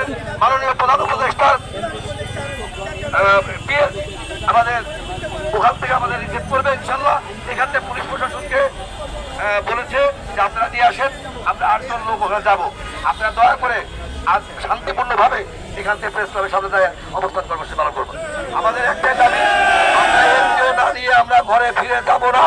আমাদের মাননীয় প্রধান উপদেষ্টার আমাদের ওখান থেকে আমাদের রিসিভ করবে ইনশাল্লাহ। এখান থেকে পুলিশ প্রশাসনকে বলেছে যে আপনারা নিয়ে আসেন, আমরা 8 জন লোক ওখানে যাবো। আপনারা দয়া করে আজ শান্তিপূর্ণভাবে এখান থেকে প্রেস ক্লাবের সামনে যায় অবস্থান কর্মসূচি পালন করবো। আমাদের একটাই দাবি, আমরা এনজিও না নিয়ে আমরা ঘরে ফিরে যাবো না।